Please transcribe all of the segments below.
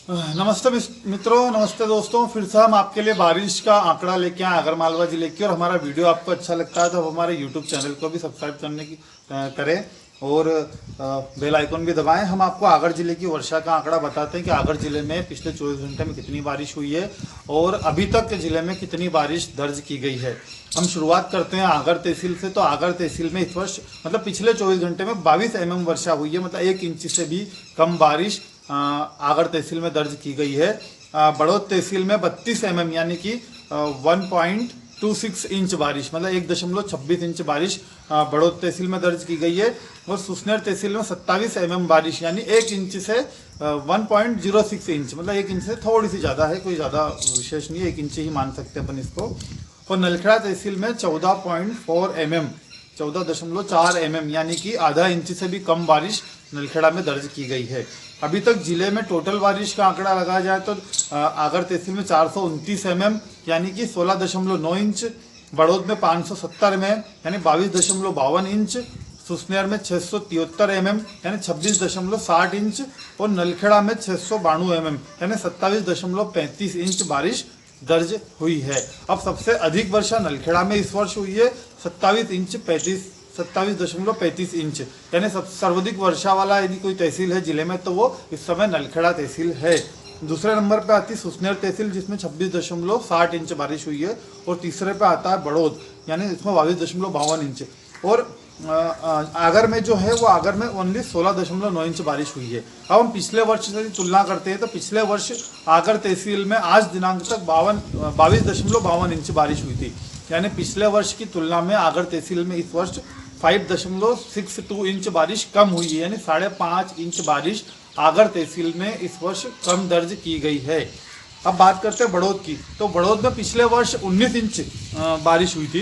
नमस्ते मित्रों, नमस्ते दोस्तों। फिर से हम आपके लिए बारिश का आंकड़ा लेके आए आगर मालवा जिले की। और हमारा वीडियो आपको अच्छा लगता है तो हमारे यूट्यूब चैनल को भी सब्सक्राइब करने की करें और बेल आइकन भी दबाएं। हम आपको आगर जिले की वर्षा का आंकड़ा बताते हैं कि आगर जिले में पिछले 24 घंटे में कितनी बारिश हुई है और अभी तक जिले में कितनी बारिश दर्ज की गई है। हम शुरुआत करते हैं आगर तहसील से। तो आगर तहसील में इस वर्ष मतलब पिछले 24 घंटे में 22 mm वर्षा हुई है, मतलब 1 इंच से भी कम बारिश आगर तहसील में दर्ज की गई है। बड़ौद तहसील में 32 mm यानी कि 1.26 इंच बारिश, मतलब 1.26 इंच बारिश बड़ौद तहसील में दर्ज की गई है। और सुसनेर तहसील में 27 mm बारिश यानी 1 इंच से 1.06 इंच, मतलब 1 इंच से थोड़ी सी ज़्यादा है, कोई ज़्यादा विशेष नहीं है, 1 इंच ही मान सकते हैं अपन इसको। और नलखेड़ा तहसील में 14.4 mm 14.4 mm यानी कि आधा इंच से भी कम बारिश नलखेड़ा में दर्ज की गई है। अभी तक जिले में टोटल बारिश का आंकड़ा लगाया जाए तो आगर तहसील में 429 mm यानी कि 16.9 इंच, बड़ौद में 570 mm यानी 22.52 इंच, सुसनेर में 673 mm यानी 26.60 इंच और नलखेड़ा में 692 mm यानी 27.35 इंच बारिश दर्ज हुई है। अब सबसे अधिक वर्षा नलखेड़ा में इस वर्ष हुई है 27.35 इंच, यानी सर्वाधिक वर्षा वाला यदि कोई तहसील है जिले में तो वो इस समय नलखेड़ा तहसील है। दूसरे नंबर पे आती है सुसनेर तहसील जिसमें 26.60 इंच बारिश हुई है। और तीसरे पे आता है बड़ौद यानी इसमें 22.52 इंच। और आगर में जो है वो आगर में ओनली 16.9 इंच बारिश हुई है। अब हम पिछले वर्ष से तुलना करते हैं तो पिछले वर्ष आगर तहसील में आज दिनांक तक 22.52 इंच बारिश हुई थी, यानी पिछले वर्ष की तुलना में आगर तहसील में इस वर्ष 5.62 इंच बारिश कम हुई है, यानी 5.5 इंच बारिश आगर तहसील में इस वर्ष कम दर्ज की गई है। अब बात करते हैं बड़ौद की। तो बड़ौद में पिछले वर्ष 19 इंच बारिश हुई थी।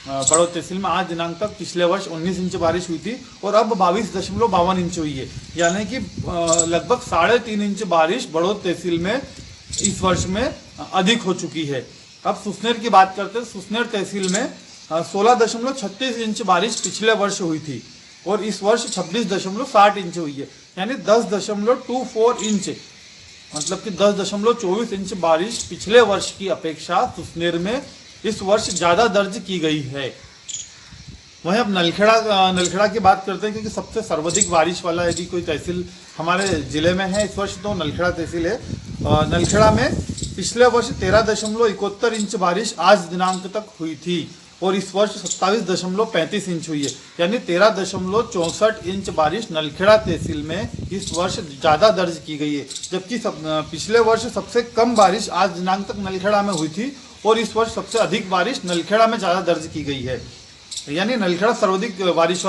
बड़ौद तहसील में आज दिनांक तक पिछले वर्ष 19 इंच बारिश हुई थी और अब 22.52 इंच हुई है, यानी कि लगभग 3.5 इंच बारिश बड़ौद तहसील में इस वर्ष में अधिक हो चुकी है। अब सुसनेर की बात करते हैं। सुसनेर तहसील में 16.36 इंच बारिश पिछले वर्ष हुई थी और इस वर्ष 26.60 इंच हुई है, यानी 10.24 इंच, मतलब कि 10.24 इंच बारिश पिछले वर्ष की अपेक्षा सुसनेर में इस वर्ष ज़्यादा दर्ज की गई है। वहीं अब नलखेड़ा की बात करते हैं, क्योंकि सबसे सर्वाधिक बारिश वाला यदि कोई तहसील हमारे ज़िले में है इस वर्ष तो नलखेड़ा तहसील है। नलखेड़ा में पिछले वर्ष 13.71 इंच बारिश आज दिनांक तक हुई थी और इस वर्ष 27.35 इंच हुई है, यानी 13.64 इंच बारिश नलखेड़ा तहसील में इस वर्ष ज़्यादा दर्ज की गई है। जबकि पिछले वर्ष सबसे कम बारिश आज दिनांक तक नलखेड़ा में हुई थी और इस वर्ष सबसे अधिक बारिश नलखेड़ा में ज़्यादा दर्ज की गई है, यानी नलखेड़ा सर्वाधिक बारिश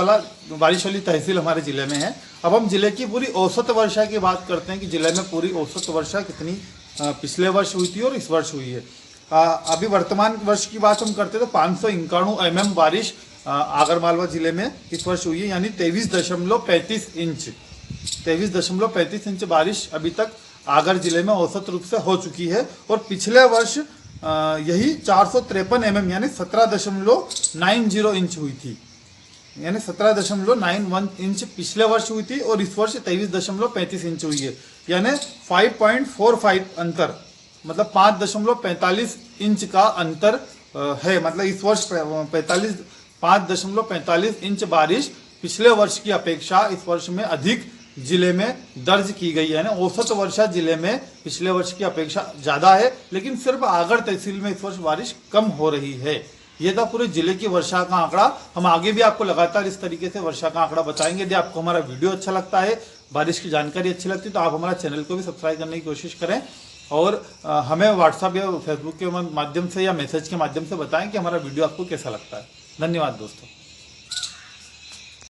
वाली तहसील हमारे ज़िले में है। अब हम जिले की पूरी औसत वर्षा की बात करते हैं कि जिले में पूरी औसत वर्षा कितनी पिछले वर्ष हुई थी और इस वर्ष हुई है। अभी वर्तमान वर्ष की बात हम करते हैं तो 591 mm बारिश आगर मालवा जिले में इस वर्ष हुई है, यानी 23.35 इंच बारिश अभी तक आगर जिले में औसत रूप से हो चुकी है। और पिछले वर्ष यही 453 mm यानी 17.90 इंच हुई थी, यानी 17.91 इंच पिछले वर्ष हुई थी और इस वर्ष 23.35 इंच हुई है, यानी 5.45 अंतर, मतलब 5.45 इंच का अंतर है। मतलब इस वर्ष 5.45 इंच बारिश पिछले वर्ष की अपेक्षा इस वर्ष में अधिक जिले में दर्ज की गई है ना। औसत वर्षा जिले में पिछले वर्ष की अपेक्षा ज़्यादा है, लेकिन सिर्फ आगर तहसील में इस वर्ष बारिश कम हो रही है। ये था पूरे जिले की वर्षा का आंकड़ा। हम आगे भी आपको लगातार इस तरीके से वर्षा का आंकड़ा बताएंगे। यदि आपको हमारा वीडियो अच्छा लगता है, बारिश की जानकारी अच्छी लगती है तो आप हमारा चैनल को भी सब्सक्राइब करने की कोशिश करें और हमें व्हाट्सएप या फेसबुक के माध्यम से या मैसेज के माध्यम से बताएं कि हमारा वीडियो आपको कैसा लगता है। धन्यवाद दोस्तों।